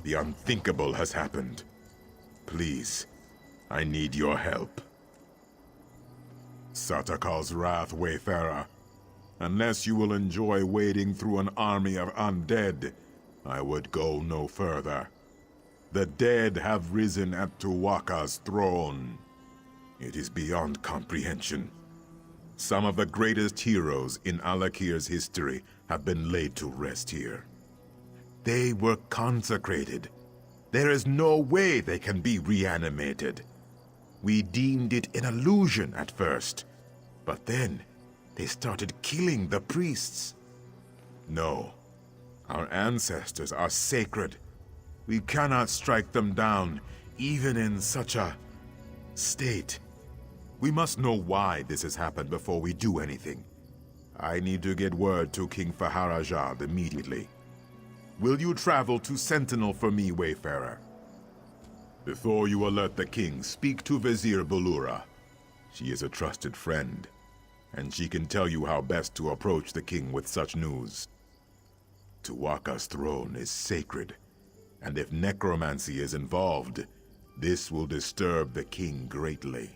The unthinkable has happened. Please, I need your help. Satakal's wrath, Wayfarer. Unless you will enjoy wading through an army of undead, I would go no further. The dead have risen at Tuwaka's throne. It is beyond comprehension. Some of the greatest heroes in Alik'r's history have been laid to rest here. They were consecrated. There is no way they can be reanimated. We deemed it an illusion at first, but then they started killing the priests. No, our ancestors are sacred. We cannot strike them down, even in such a state. We must know why this has happened before we do anything. I need to get word to King Faharajad immediately. Will you travel to Sentinel for me, Wayfarer? Before you alert the king, speak to Vizier Bulura. She is a trusted friend, and she can tell you how best to approach the king with such news. Tuwaka's throne is sacred, and if necromancy is involved, this will disturb the king greatly.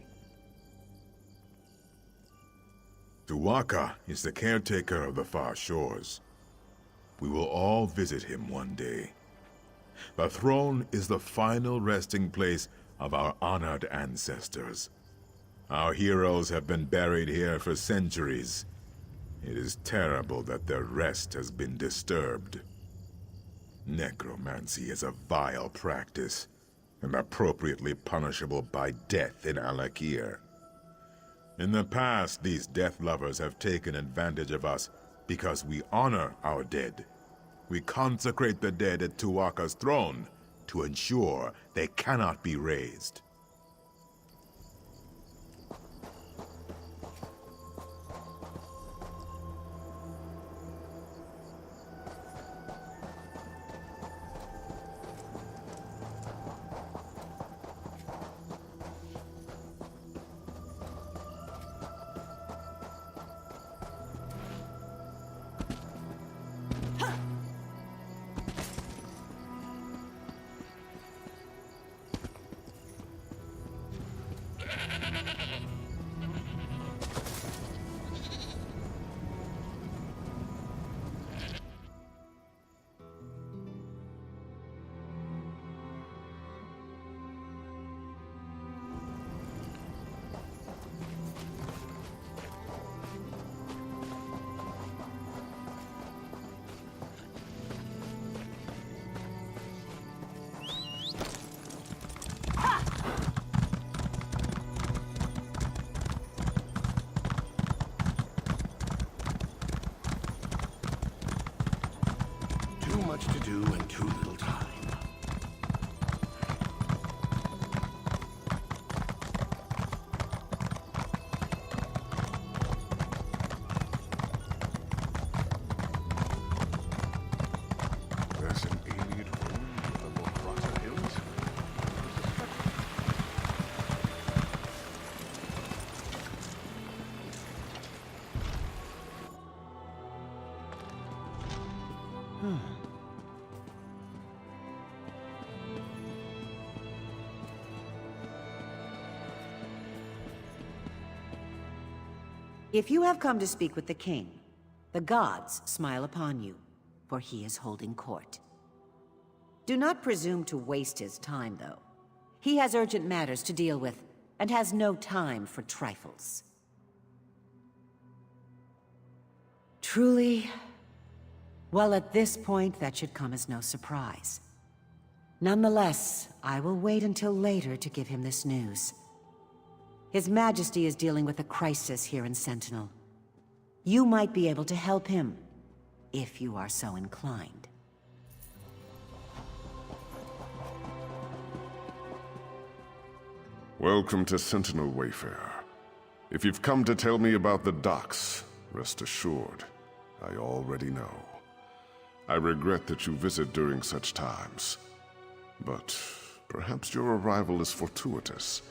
Tuwaka is the caretaker of the far shores. We will all visit him one day. The throne is the final resting place of our honored ancestors. Our heroes have been buried here for centuries. It is terrible that their rest has been disturbed. Necromancy is a vile practice, and appropriately punishable by death in Alik'r. In the past, these death lovers have taken advantage of us because we honor our dead. We consecrate the dead at Tuwaka's throne to ensure they cannot be raised. Too much to do and too little time. There's an alien home in the Mokrata Hills. If you have come to speak with the king, the gods smile upon you, for he is holding court. Do not presume to waste his time, though. He has urgent matters to deal with, and has no time for trifles. Truly, well, at this point, that should come as no surprise. Nonetheless, I will wait until later to give him this news. His Majesty is dealing with a crisis here in Sentinel. You might be able to help him, if you are so inclined. Welcome to Sentinel, Wayfarer. If you've come to tell me about the docks, rest assured, I already know. I regret that you visit during such times. But perhaps your arrival is fortuitous.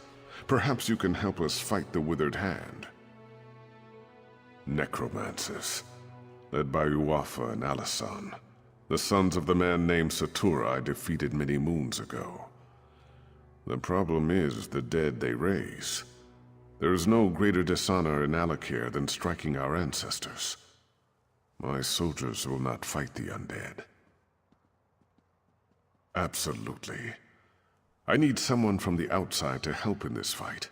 Perhaps you can help us fight the Withered Hand. Necromancers, led by Uwafa and Alisan. The sons of the man named Satura I defeated many moons ago. The problem is the dead they raise. There is no greater dishonor in Alik'r than striking our ancestors. My soldiers will not fight the undead. Absolutely. I need someone from the outside to help in this fight.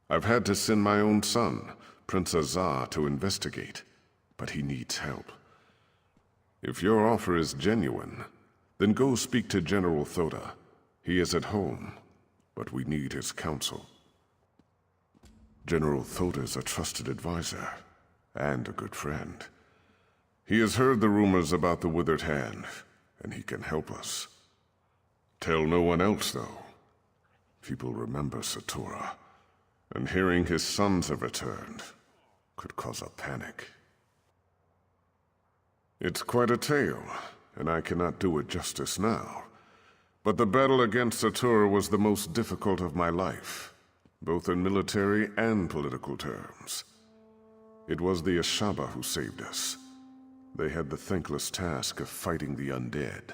I've had to send my own son, Prince Azar, to investigate, but he needs help. If your offer is genuine, then go speak to General Thoda. He is at home, but we need his counsel. General Thoda is a trusted advisor, and a good friend. He has heard the rumors about the Withered Hand, and he can help us. Tell no one else, though. People remember Satura, and hearing his sons have returned could cause a panic. It's quite a tale, and I cannot do it justice now. But the battle against Satura was the most difficult of my life, both in military and political terms. It was the Ashaba who saved us. They had the thankless task of fighting the undead.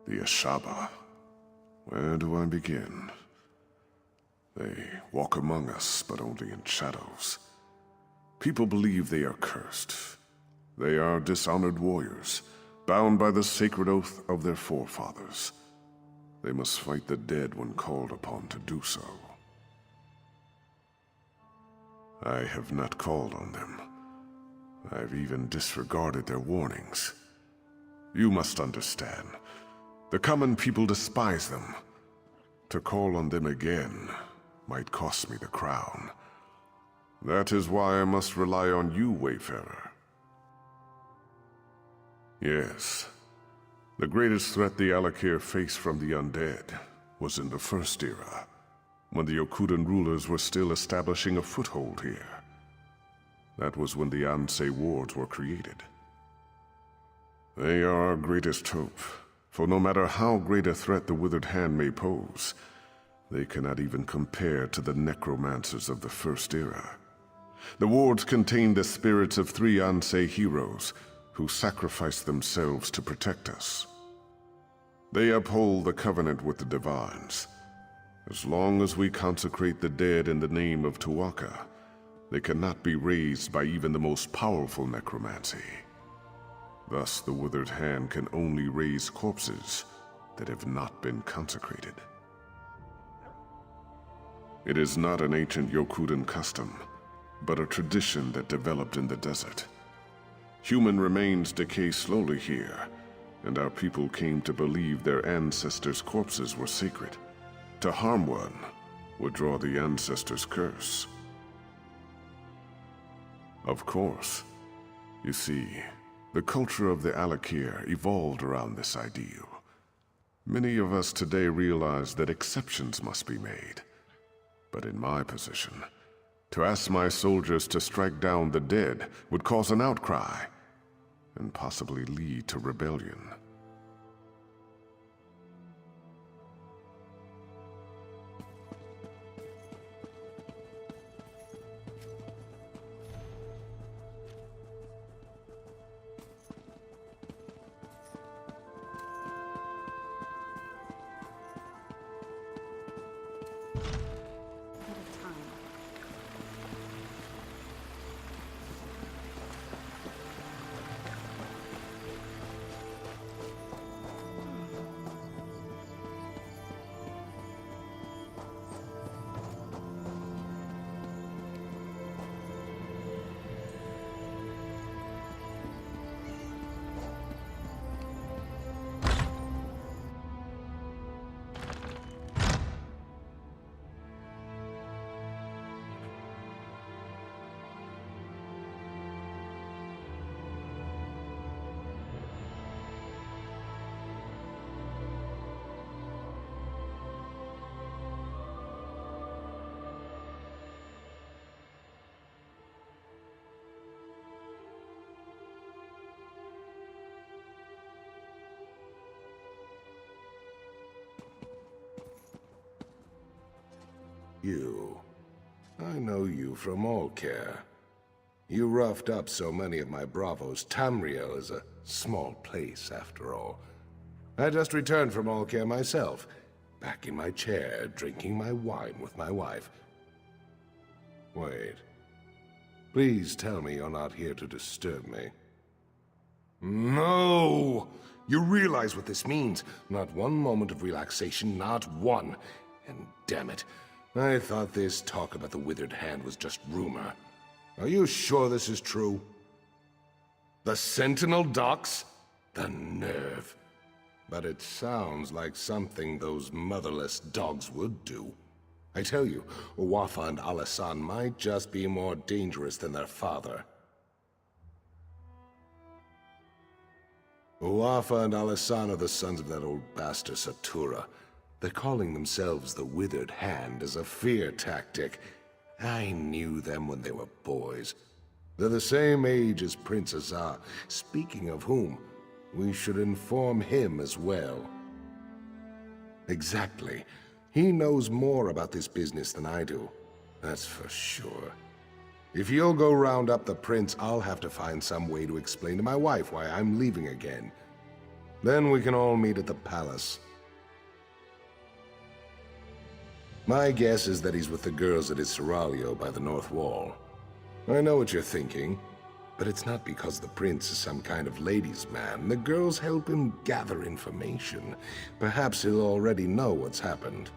The Ashaba. Where do I begin? They walk among us, but only in shadows. People believe they are cursed. They are dishonored warriors, bound by the sacred oath of their forefathers. They must fight the dead when called upon to do so. I have not called on them. I've even disregarded their warnings. You must understand. The common people despise them. To call on them again might cost me the crown. That is why I must rely on you, Wayfarer. Yes. The greatest threat the Alik'r faced from the undead was in the First Era, when the Yokudan rulers were still establishing a foothold here. That was when the Ansei wards were created. They are our greatest hope, for no matter how great a threat the Withered Hand may pose, they cannot even compare to the necromancers of the First Era. The wards contain the spirits of 3 Ansei heroes who sacrificed themselves to protect us. They uphold the covenant with the Divines. As long as we consecrate the dead in the name of Tu'whacca, they cannot be raised by even the most powerful necromancy. Thus, the Withered Hand can only raise corpses that have not been consecrated. It is not an ancient Yokudan custom, but a tradition that developed in the desert. Human remains decay slowly here, and our people came to believe their ancestors' corpses were sacred. To harm one would draw the ancestors' curse. Of course. You see, the culture of the Alik'r evolved around this ideal. Many of us today realize that exceptions must be made. But in my position, to ask my soldiers to strike down the dead would cause an outcry, and possibly lead to rebellion. You. I know you from Alik'r. You roughed up so many of my bravos. Tamriel is a small place, after all. I just returned from Alik'r myself, back in my chair, drinking my wine with my wife. Wait. Please tell me you're not here to disturb me. No! You realize what this means. Not one moment of relaxation, not one. And damn it, I thought this talk about the withered hand was just rumor. Are you sure this is true? The Sentinel docks? The nerve. But it sounds like something those motherless dogs would do. I tell you, Uwafa and Alasan might just be more dangerous than their father. Uwafa and Alasan are the sons of that old bastard Satura. They're calling themselves the Withered Hand as a fear tactic. I knew them when they were boys. They're the same age as Prince Azar. Speaking of whom, we should inform him as well. Exactly. He knows more about this business than I do. That's for sure. If you'll go round up the prince, I'll have to find some way to explain to my wife why I'm leaving again. Then we can all meet at the palace. My guess is that he's with the girls at his seraglio by the north wall. I know what you're thinking, but it's not because the prince is some kind of ladies' man. The girls help him gather information. Perhaps he'll already know what's happened.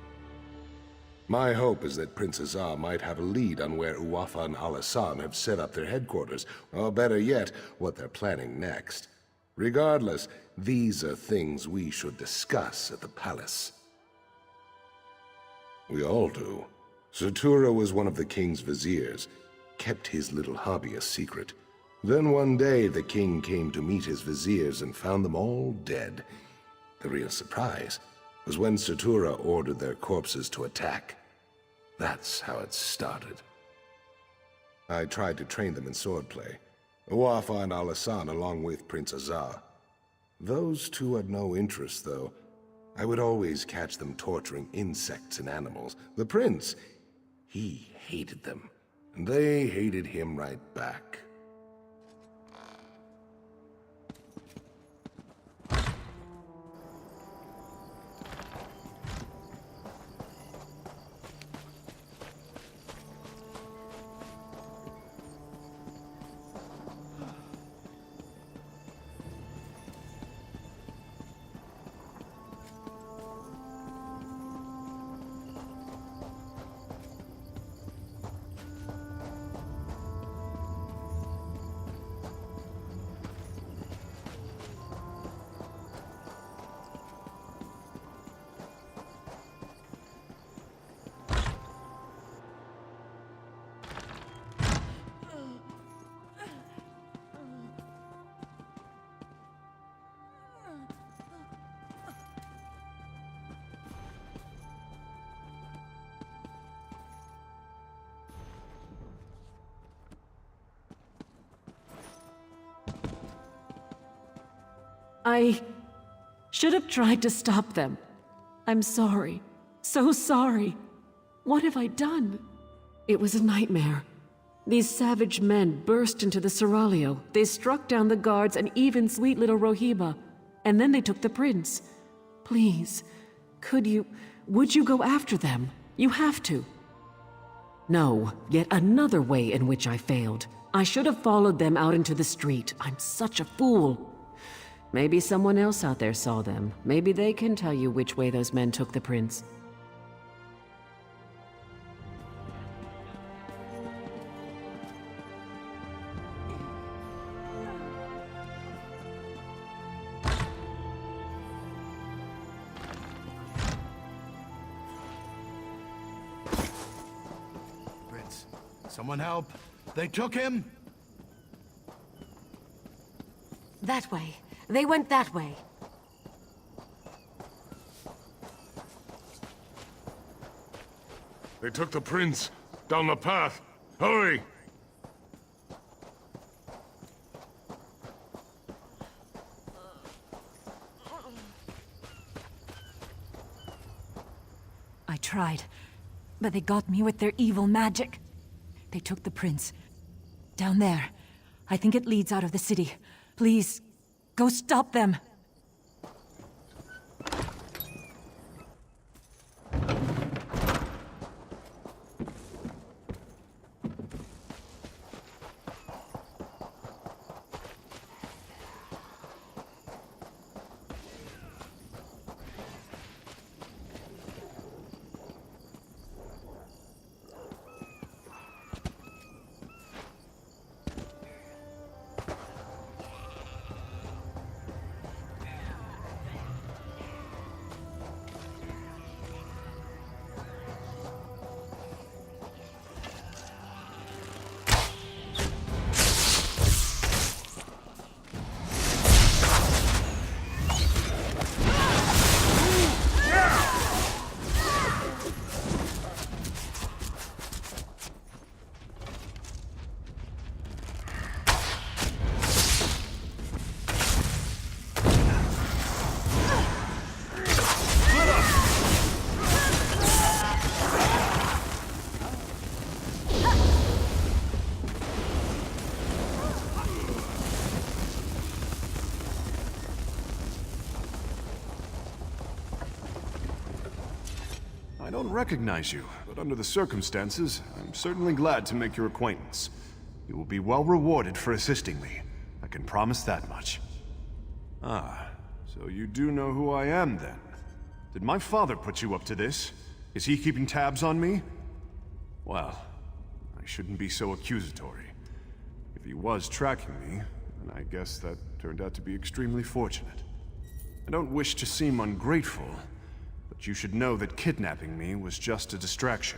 My hope is that Prince Azar might have a lead on where Uwafa and Alasan have set up their headquarters, or better yet, what they're planning next. Regardless, these are things we should discuss at the palace. We all do. Satura was one of the king's viziers, kept his little hobby a secret. Then one day the king came to meet his viziers and found them all dead. The real surprise was when Satura ordered their corpses to attack. That's how it started. I tried to train them in swordplay. Uwafa and Alasan along with Prince Azar. Those two had no interest, though. I would always catch them torturing insects and animals. The prince, he hated them. And they hated him right back. I should have tried to stop them. I'm sorry. So sorry. What have I done? It was a nightmare. These savage men burst into the seraglio. They struck down the guards and even sweet little Rohiba. And then they took the prince. Please, would you go after them? You have to. No, yet another way in which I failed. I should have followed them out into the street. I'm such a fool. Maybe someone else out there saw them. Maybe they can tell you which way those men took the prince. Prince, someone help! They took him! That way. They went that way. They took the prince down the path. Hurry! I tried, but they got me with their evil magic. They took the prince, Down there. I think it leads out of the city. Please, go stop them. I don't recognize you, but under the circumstances, I'm certainly glad to make your acquaintance. You will be well rewarded for assisting me. I can promise that much. Ah, so you do know who I am, then? Did my father put you up to this? Is he keeping tabs on me? Well, I shouldn't be so accusatory. If he was tracking me, then I guess that turned out to be extremely fortunate. I don't wish to seem ungrateful, but you should know that kidnapping me was just a distraction.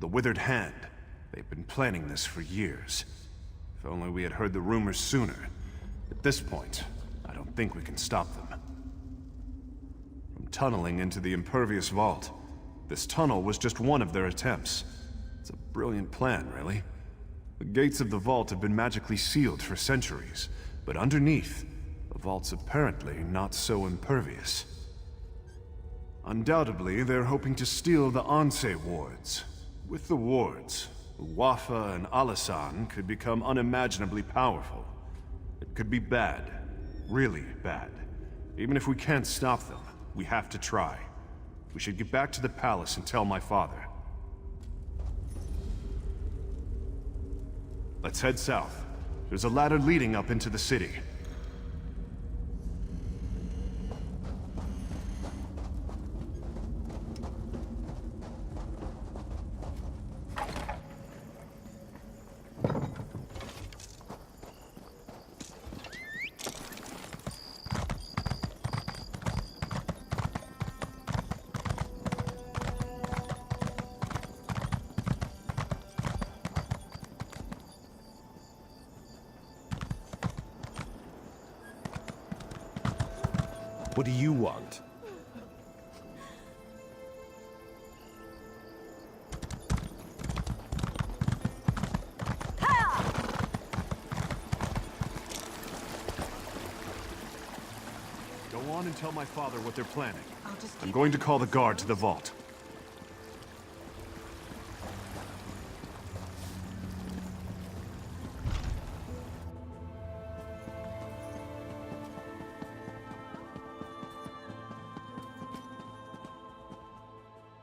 The Withered Hand, they've been planning this for years. If only we had heard the rumors sooner. At this point, I don't think we can stop them. From tunneling into the Impervious Vault, this tunnel was just one of their attempts. It's a brilliant plan, really. The gates of the vault have been magically sealed for centuries, but underneath, the vault's apparently not so impervious. Undoubtedly, they're hoping to steal the Anse wards. With the wards, Wafa and Alisan could become unimaginably powerful. It could be bad. Really bad. Even if we can't stop them, we have to try. We should get back to the palace and tell my father. Let's head south. There's a ladder leading up into the city. What do you want? Go on and tell my father what they're planning. I'm going to call the guard to the vault.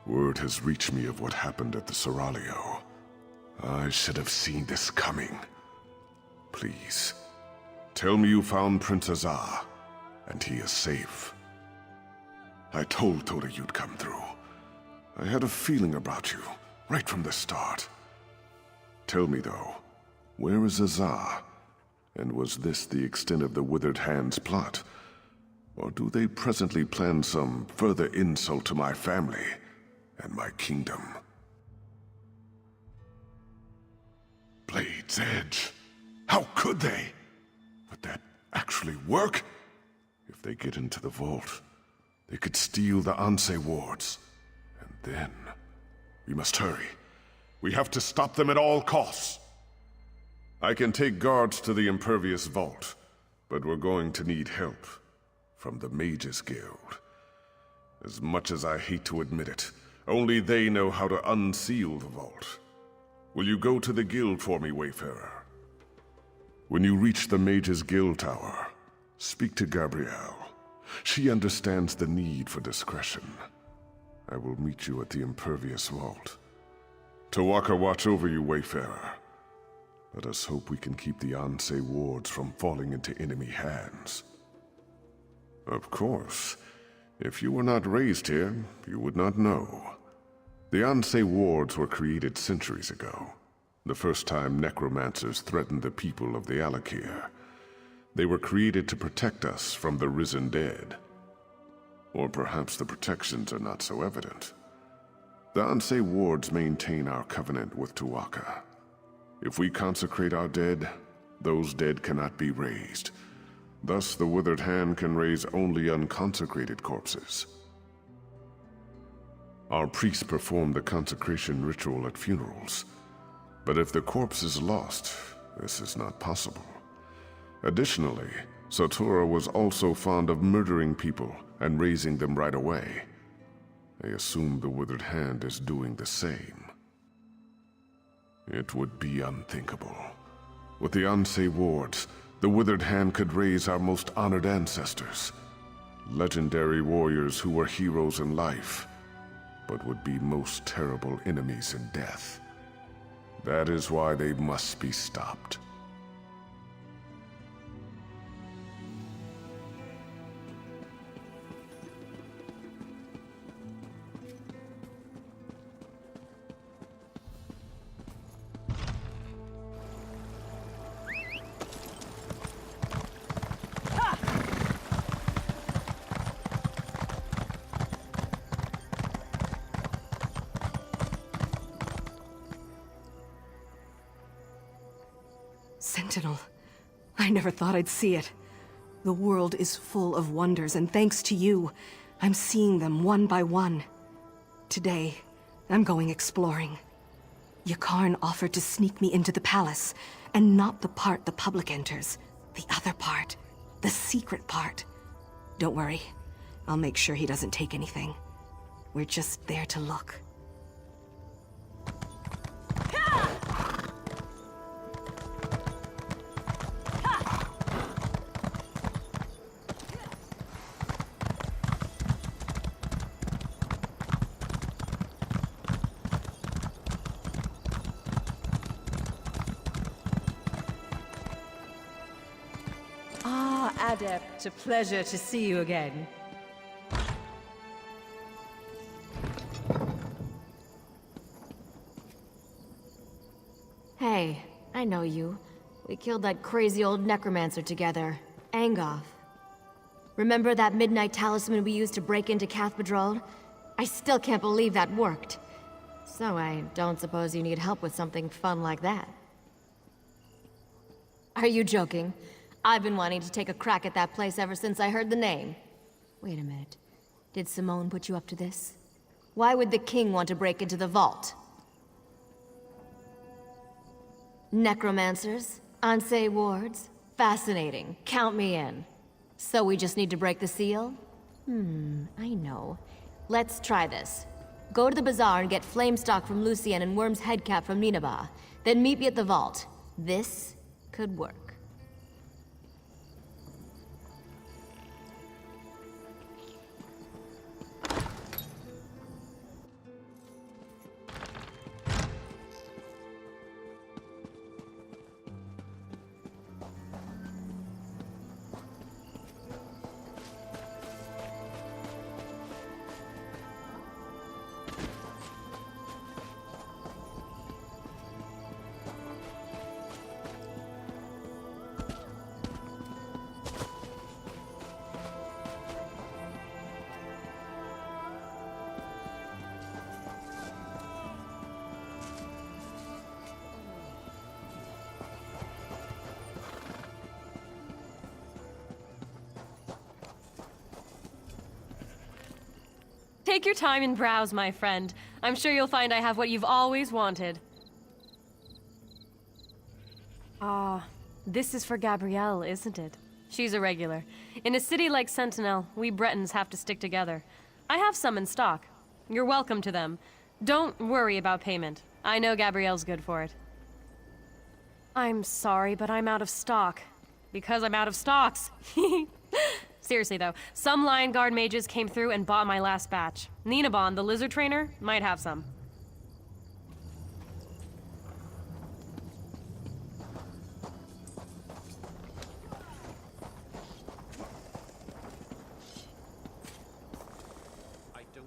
Word has reached me of what happened at the Seraglio. I should have seen this coming. Please, tell me you found Prince Azar, and he is safe. I told Toda you'd come through. I had a feeling about you, right from the start. Tell me though, where is Azar? And was this the extent of the Withered Hand's plot? Or do they presently plan some further insult to my family and my kingdom? Blade's Edge. How could they? Would that actually work? If they get into the vault, they could steal the Anse wards. And then, we must hurry. We have to stop them at all costs. I can take guards to the Impervious Vault, but we're going to need help from the Mages Guild. As much as I hate to admit it, only they know how to unseal the vault. Will you go to the guild for me, Wayfarer? When you reach the Mage's Guild Tower, speak to Gabrielle. She understands the need for discretion. I will meet you at the Impervious Vault. Tawaka watch over you, Wayfarer. Let us hope we can keep the Ansei wards from falling into enemy hands. Of course, if you were not raised here, you would not know. The Ansei wards were created centuries ago, the first time necromancers threatened the people of the Alik'r. They were created to protect us from the risen dead. Or perhaps the protections are not so evident. The Ansei wards maintain our covenant with Tawaka. If we consecrate our dead, those dead cannot be raised. Thus, the Withered Hand can raise only unconsecrated corpses. Our priests perform the consecration ritual at funerals. But if the corpse is lost, this is not possible. Additionally, Satura was also fond of murdering people and raising them right away. I assume the Withered Hand is doing the same. It would be unthinkable. With the Ansei wards, the Withered Hand could raise our most honored ancestors. Legendary warriors who were heroes in life, but would be most terrible enemies in death. That is why they must be stopped. Sentinel. I never thought I'd see it. The world is full of wonders, and thanks to you, I'm seeing them one by one. Today, I'm going exploring. Yakarn offered to sneak me into the palace, and not the part the public enters. The other part. The secret part. Don't worry. I'll make sure he doesn't take anything. We're just there to look. Adept, a pleasure to see you again. Hey, I know you. We killed that crazy old necromancer together, Angoth. Remember that midnight talisman we used to break into Cathedral? I still can't believe that worked. So I don't suppose you need help with something fun like that. Are you joking? I've been wanting to take a crack at that place ever since I heard the name. Wait a minute. Did Simone put you up to this? Why would the king want to break into the vault? Necromancers? Ansei wards? Fascinating. Count me in. So we just need to break the seal? I know. Let's try this. Go to the bazaar and get Flamestock from Lucien and Worm's Headcap from Nineveh. Then meet me at the vault. This could work. Take your time and browse, my friend. I'm sure you'll find I have what you've always wanted. This is for Gabrielle, isn't it? She's a regular. In a city like Sentinel, we Bretons have to stick together. I have some in stock. You're welcome to them. Don't worry about payment. I know Gabrielle's good for it. I'm sorry, but I'm out of stock. Because I'm out of stocks. Seriously though, some Lion Guard mages came through and bought my last batch. Ninabon, the lizard trainer, might have some.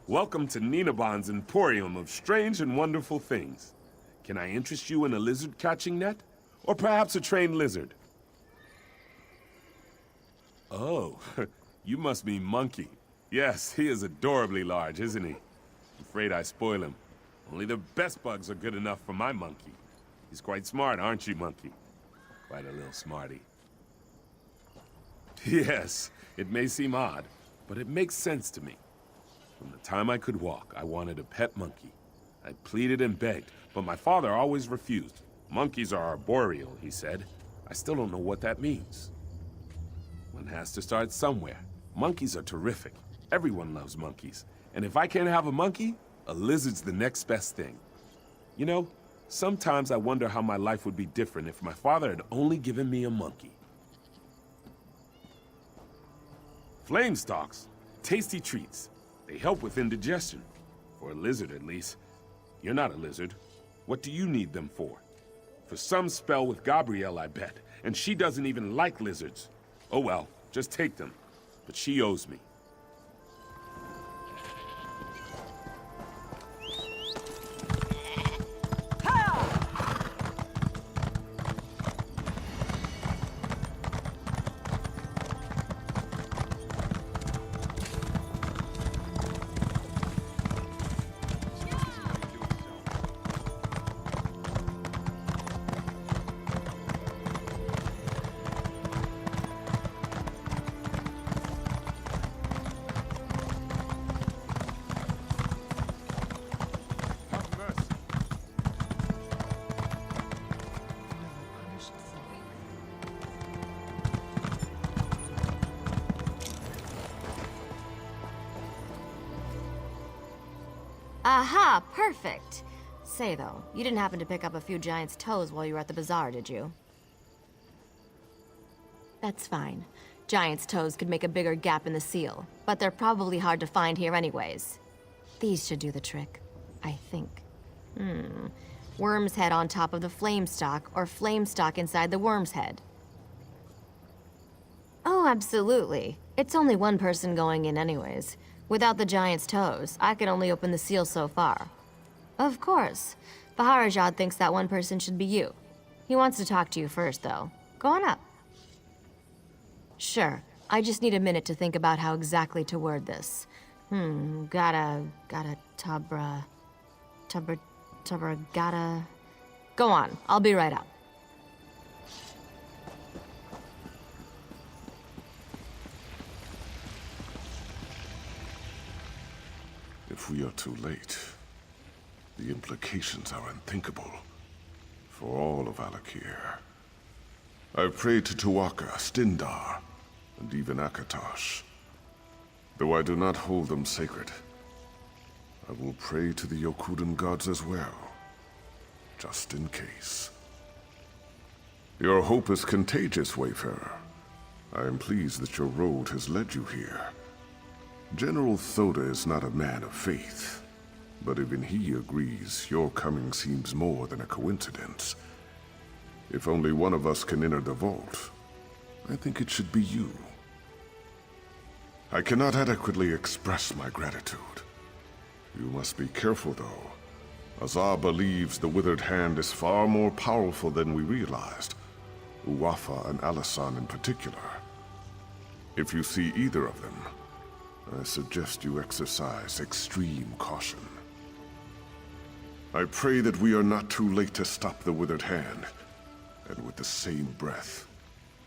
Welcome to Ninabon's Emporium of strange and wonderful things. Can I interest you in a lizard catching net? Or perhaps a trained lizard? Oh, you must mean Monkey. Yes, he is adorably large, isn't he? I'm afraid I spoil him. Only the best bugs are good enough for my monkey. He's quite smart, aren't you, Monkey? Quite a little smarty. Yes, it may seem odd, but it makes sense to me. From the time I could walk, I wanted a pet monkey. I pleaded and begged, but my father always refused. Monkeys are arboreal, he said. I still don't know what that means. One has to start somewhere. Monkeys are terrific. Everyone loves monkeys. And if I can't have a monkey, a lizard's the next best thing. You know, sometimes I wonder how my life would be different if my father had only given me a monkey. Flame stalks. Tasty treats. They help with indigestion. For a lizard, at least. You're not a lizard. What do you need them for? For some spell with Gabrielle, I bet. And she doesn't even like lizards. Oh well, just take them. But she owes me. Aha, perfect. Say though, you didn't happen to pick up a few giant's toes while you were at the bazaar, did you? That's fine. Giant's toes could make a bigger gap in the seal, but they're probably hard to find here anyways. These should do the trick, I think. Worm's head on top of the flame stalk, or flame stalk inside the worm's head. Oh, absolutely. It's only one person going in anyways. Without the giant's toes, I can only open the seal so far. Of course. Baharajad thinks that one person should be you. He wants to talk to you first, though. Go on up. Sure. I just need a minute to think about how exactly to word this. Gotta, gotta. Go on. I'll be right up. If we are too late, the implications are unthinkable for all of Alik'r. I've prayed to Tuatha, Stindar, and even Akatosh. Though I do not hold them sacred, I will pray to the Yokudan gods as well, just in case. Your hope is contagious, Wayfarer. I am pleased that your road has led you here. General Thoda is not a man of faith, but even he agrees your coming seems more than a coincidence. If only one of us can enter the vault, I think it should be you. I cannot adequately express my gratitude. You must be careful, though. Azar believes the Withered Hand is far more powerful than we realized. Uwafa and Alisan in particular. If you see either of them, I suggest you exercise extreme caution. I pray that we are not too late to stop the Withered Hand. And with the same breath,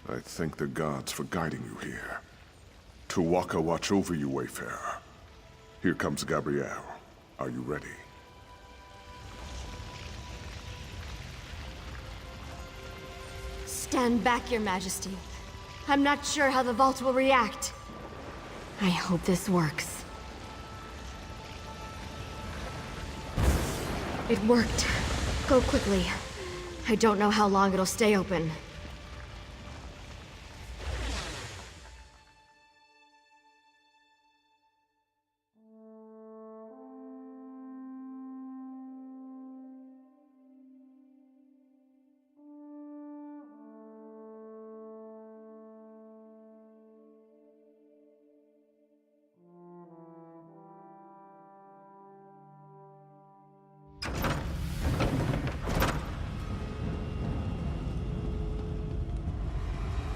I thank the gods for guiding you here. Tuatha watch over you, Wayfarer. Here comes Gabrielle. Are you ready? Stand back, Your Majesty. I'm not sure how the vault will react. I hope this works. It worked. Go quickly. I don't know how long it'll stay open.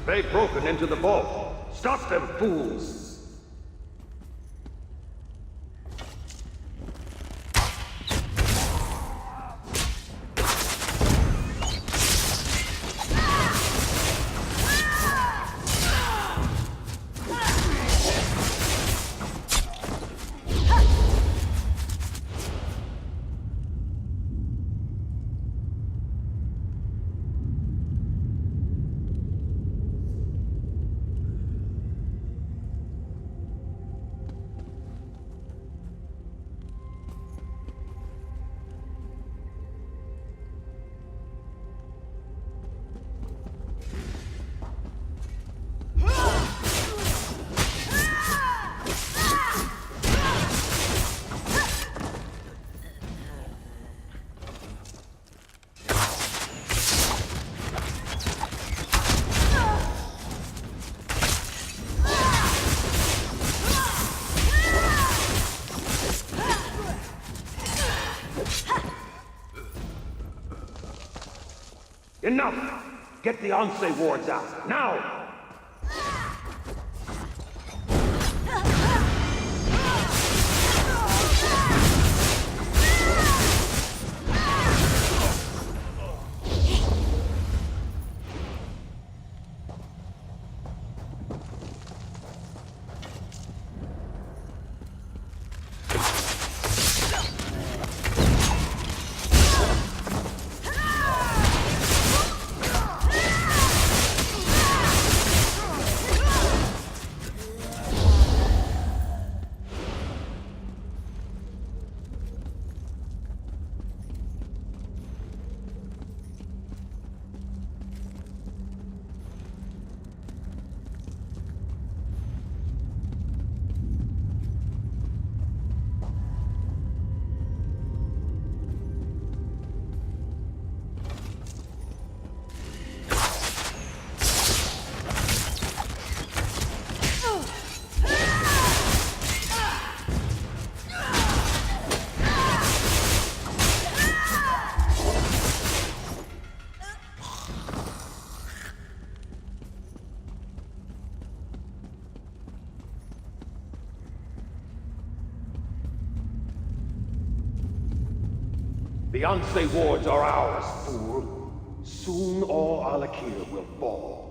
They've broken into the vault. Stop them, fools! Enough! Get the Onse wards out, now! The Onse wards are ours, fool. Soon all Alik'r will fall.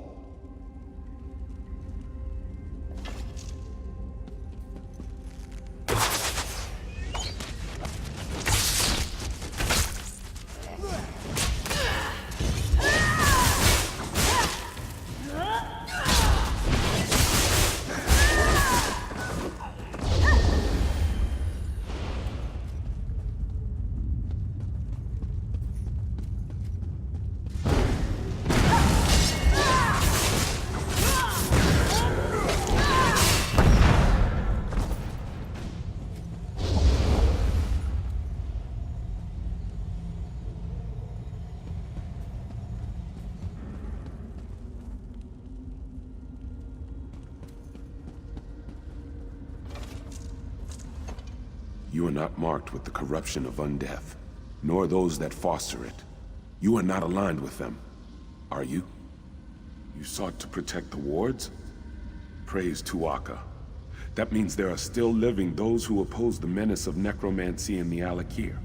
You are not marked with the corruption of undeath, nor those that foster it. You are not aligned with them, are you? You sought to protect the wards? Praise Tuatha. That means there are still living those who oppose the menace of necromancy in the Alik'r.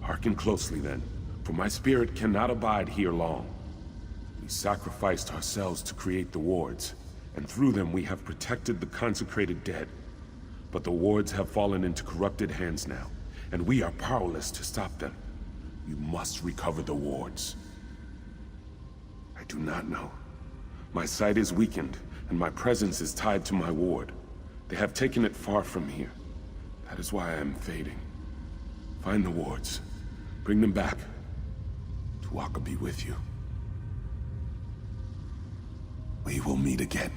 Hearken closely then, for my spirit cannot abide here long. We sacrificed ourselves to create the wards, and through them we have protected the consecrated dead. But the wards have fallen into corrupted hands now, and we are powerless to stop them. You must recover the wards. I do not know. My sight is weakened, and my presence is tied to my ward. They have taken it far from here. That is why I am fading. Find the wards. Bring them back. Waka be with you. We will meet again.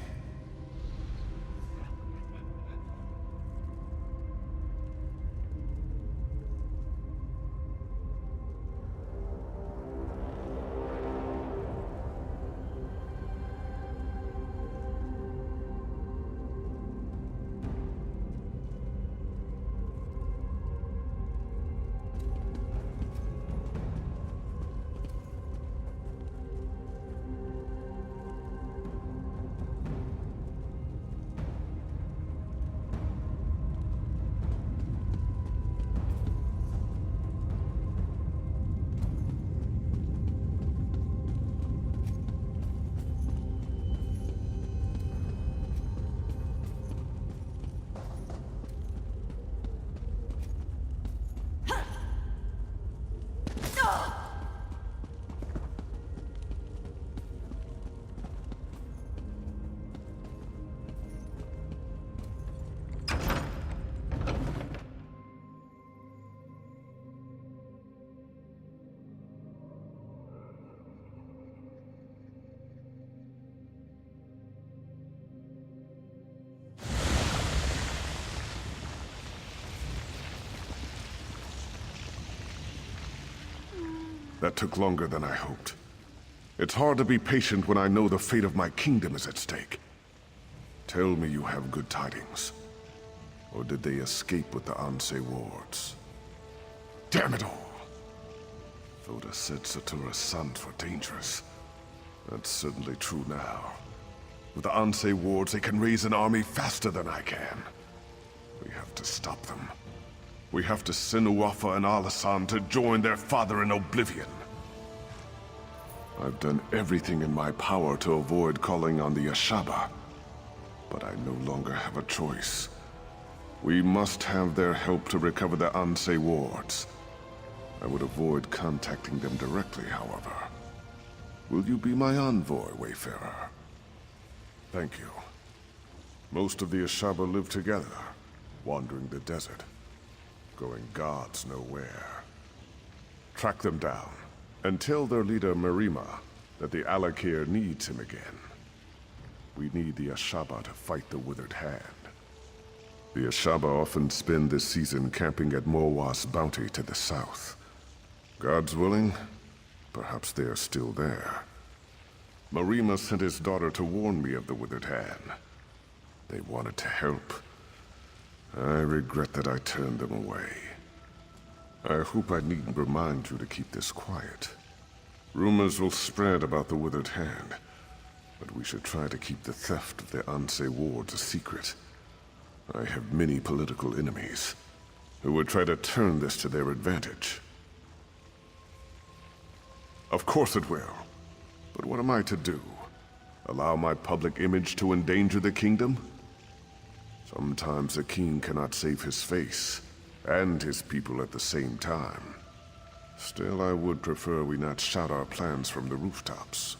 That took longer than I hoped. It's hard to be patient when I know the fate of my kingdom is at stake. Tell me you have good tidings. Or did they escape with the Ansei wards? Damn it all! Voda said Satura's sons were dangerous. That's certainly true now. With the Ansei wards, they can raise an army faster than I can. We have to stop them. We have to send Uwafa and Alasan to join their father in oblivion. I've done everything in my power to avoid calling on the Ashaba, but I no longer have a choice. We must have their help to recover the Ansei wards. I would avoid contacting them directly, however. Will you be my envoy, Wayfarer? Thank you. Most of the Ashaba live together, wandering the desert, going gods know where. Track them down, and tell their leader Marima that the Alik'r needs him again. We need the Ashaba to fight the Withered Hand. The Ashaba often spend this season camping at Morwa's bounty to the south. God's willing, perhaps they are still there. Marima sent his daughter to warn me of the Withered Hand. They wanted to help. I regret that I turned them away. I hope I needn't remind you to keep this quiet. Rumors will spread about the Withered Hand, but we should try to keep the theft of the Ansei wards a secret. I have many political enemies who would try to turn this to their advantage. Of course it will. But what am I to do? Allow my public image to endanger the kingdom? Sometimes a king cannot save his face and his people at the same time. Still, I would prefer we not shout our plans from the rooftops.